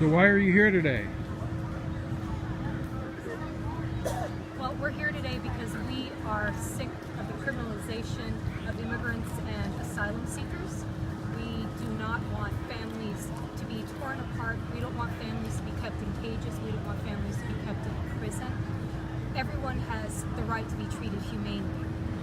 So why are you here today? Well, we're here today because we are sick of the criminalization of immigrants and asylum seekers. We do not want families to be torn apart. We don't want families to be kept in cages. We don't want families to be kept in prison. Everyone has the right to be treated humanely,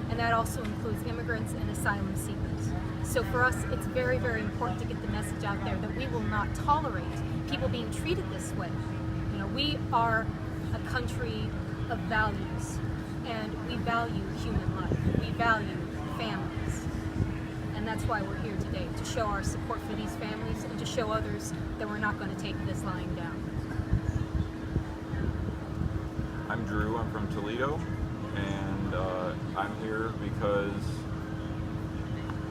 and that also includes immigrants and asylum seekers. So for us, it's very, very important to get the message out there that we will not tolerate people being treated this way. You know, we are a country of values, and we value human life. We value families. And that's why we're here today, to show our support for these families and to show others that we're not going to take this lying down. I'm Drew, I'm from Toledo, and I'm here because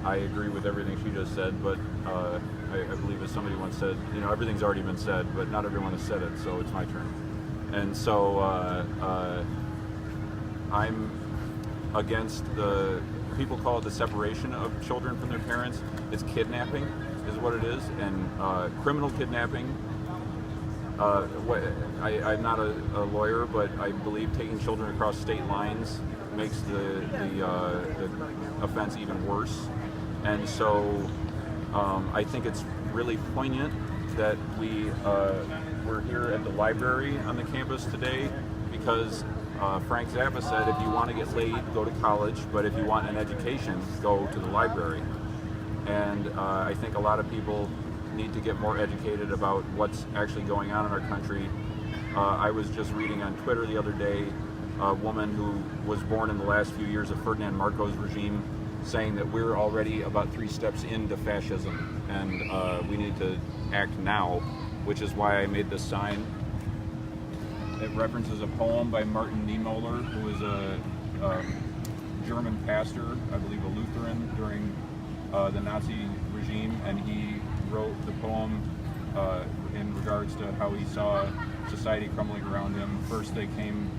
I agree with everything she just said, but I believe as somebody once said, you know, everything's already been said, but not everyone has said it, so it's my turn. And so I'm against people call it the separation of children from their parents. It's kidnapping is what it is, and criminal kidnapping. I'm not a lawyer, but I believe taking children across state lines makes the offense even worse. And so I think it's really poignant that we're here at the library on the campus today because Frank Zappa said if you want to get laid, go to college, but if you want an education, go to the library. And I think a lot of people need to get more educated about what's actually going on in our country. I was just reading on Twitter the other day a woman who was born in the last few years of Ferdinand Marcos regime saying that we're already about 3 steps into fascism and we need to act now, which is why I made this sign. It references a poem by Martin Niemöller, who was a German pastor, I believe a Lutheran, during the Nazi regime, and he wrote the poem in regards to how he saw society crumbling around him. First they came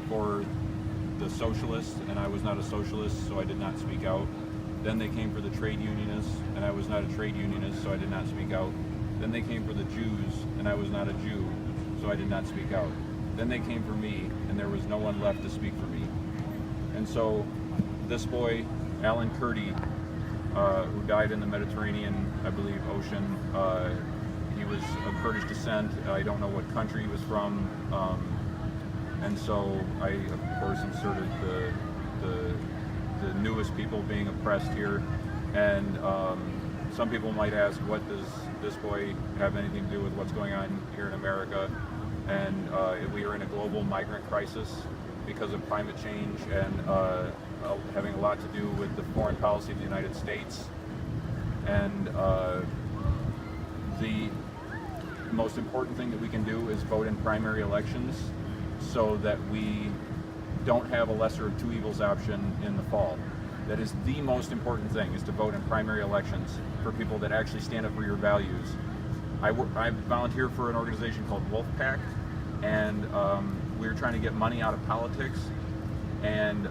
for the socialists, and I was not a socialist, so I did not speak out. Then they came for the trade unionists, and I was not a trade unionist, so I did not speak out. Then they came for the Jews, and I was not a Jew, so I did not speak out. Then they came for me, and there was no one left to speak for me. And so this boy, Alan Kurdi, who died in the Mediterranean, I believe, ocean, he was of Kurdish descent. I don't know what country he was from. And so I, of course, inserted the newest people being oppressed here. And some people might ask, what does this boy have anything to do with what's going on here in America? And we are in a global migrant crisis because of climate change and having a lot to do with the foreign policy of the United States. And the most important thing that we can do is vote in primary elections so that we don't have a lesser of two evils option in the fall. That is the most important thing, is to vote in primary elections for people that actually stand up for your values. I volunteer for an organization called Wolfpack, and we're trying to get money out of politics, and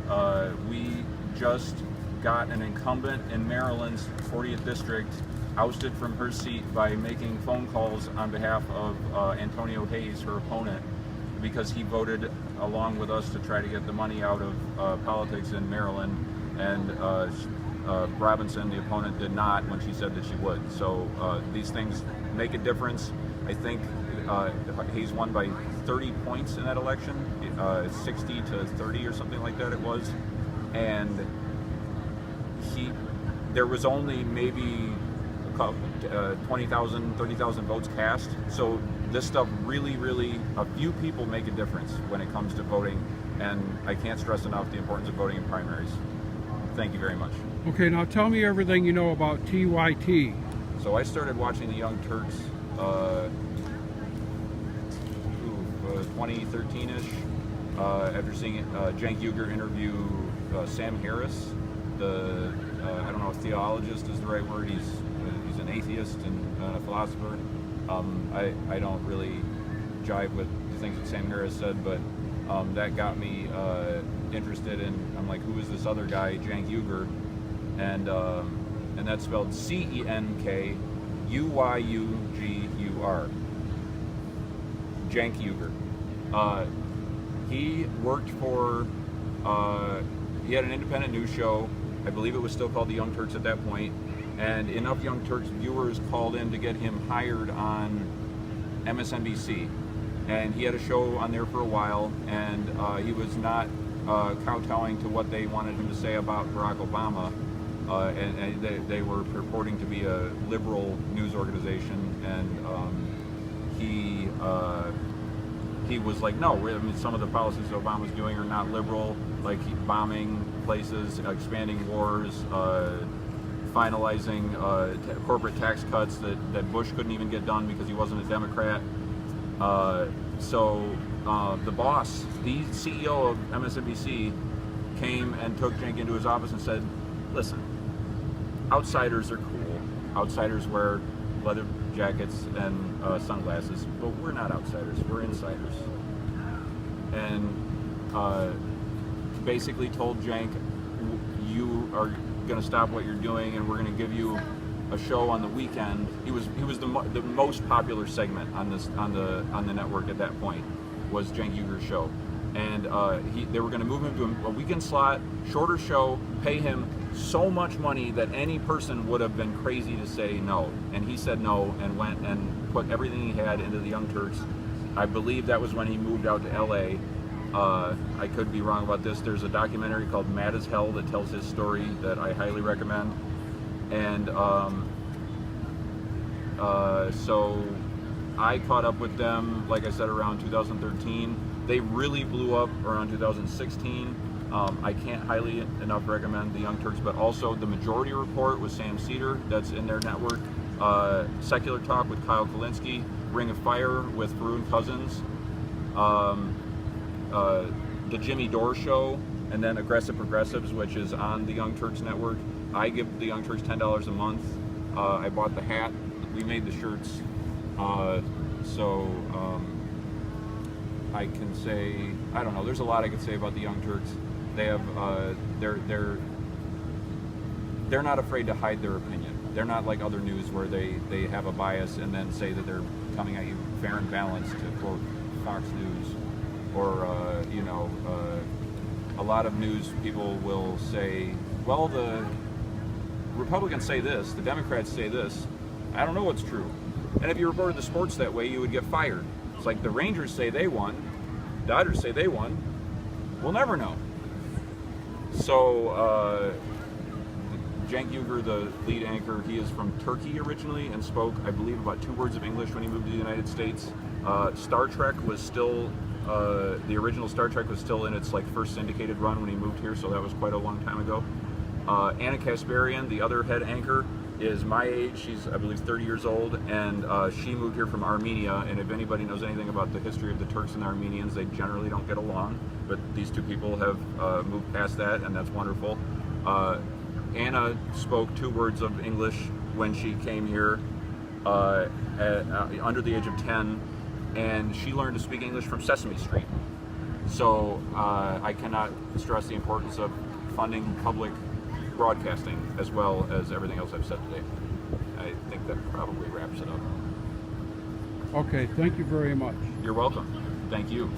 we just got an incumbent in Maryland's 40th district ousted from her seat by making phone calls on behalf of Antonio Hayes, her opponent, because he voted along with us to try to get the money out of politics in Maryland, and Robinson, the opponent, did not when she said that she would. So these things make a difference. I think Hayes won by 30 points in that election, 60 to 30 or something like that it was, and there was only maybe 20,000, 30,000 votes cast. So this stuff really, a few people make a difference when it comes to voting, and I can't stress enough the importance of voting in primaries. Thank you very much. Okay, now tell me everything you know about TYT. So I started watching the Young Turks 2013-ish after seeing Cenk Uygur interview Sam Harris, I don't know if theologist is the right word, he's an atheist and a philosopher. I don't really jive with the things that Sam Harris said, but that got me interested in, I'm like, who is this other guy, Cenk Uygur? And that's spelled Cenkuyugur. Cenk Uygur. He worked for, he had an independent news show. I believe it was still called the Young Turks at that point. And enough Young Turks viewers called in to get him hired on MSNBC. And he had a show on there for a while, and he was not kowtowing to what they wanted him to say about Barack Obama. And they were purporting to be a liberal news organization, and he was like, no, I mean, some of the policies Obama's doing are not liberal, like bombing places, expanding wars, finalizing corporate tax cuts that Bush couldn't even get done because he wasn't a Democrat. So the boss, the CEO of MSNBC, came and took Cenk into his office and said, listen, outsiders are cool. Outsiders wear leather jackets and sunglasses, but we're not outsiders, we're insiders. And basically told Cenk, you are going to stop what you're doing, and we're going to give you a show on the weekend. He was the most popular segment on the network at that point, was Cenk Uygur's show, and they were going to move him to a weekend slot, shorter show, pay him so much money that any person would have been crazy to say no, and he said no and went and put everything he had into the Young Turks. I believe that was when he moved out to LA. I could be wrong about this. There's a documentary called Mad as Hell that tells his story that I highly recommend. And so I caught up with them, like I said, around 2013. They really blew up around 2016. I can't highly enough recommend the Young Turks, but also The Majority Report with Sam Cedar, that's in their network. Secular Talk with Kyle Kulinski, Ring of Fire with Varun Cousins, The Jimmy Dore Show, and then Aggressive Progressives, which is on the Young Turks network. I give the Young Turks $10 a month. I bought the hat. We made the shirts. I can say, I don't know, there's a lot I could say about the Young Turks. They have, they're not afraid to hide their opinion. They're not like other news where they have a bias and then say that they're coming at you fair and balanced, to quote Fox News. Or, a lot of news people will say, well, the Republicans say this, the Democrats say this. I don't know what's true. And if you reported the sports that way, you would get fired. It's like the Rangers say they won, Dodgers say they won. We'll never know. So, Cenk Uygur, the lead anchor, he is from Turkey originally and spoke, I believe, about 2 words of English when he moved to the United States. Star Trek was still, the original Star Trek was still in its first syndicated run when he moved here, so that was quite a long time ago. Anna Kasparian, the other head anchor, is my age. She's, I believe, 30 years old, and she moved here from Armenia. And if anybody knows anything about the history of the Turks and the Armenians, they generally don't get along. But these two people have moved past that, and that's wonderful. Anna spoke 2 words of English when she came here under the age of 10, and she learned to speak English from Sesame Street. So I cannot stress the importance of funding public broadcasting as well as everything else I've said today. I think that probably wraps it up. Okay, thank you very much. You're welcome. Thank you.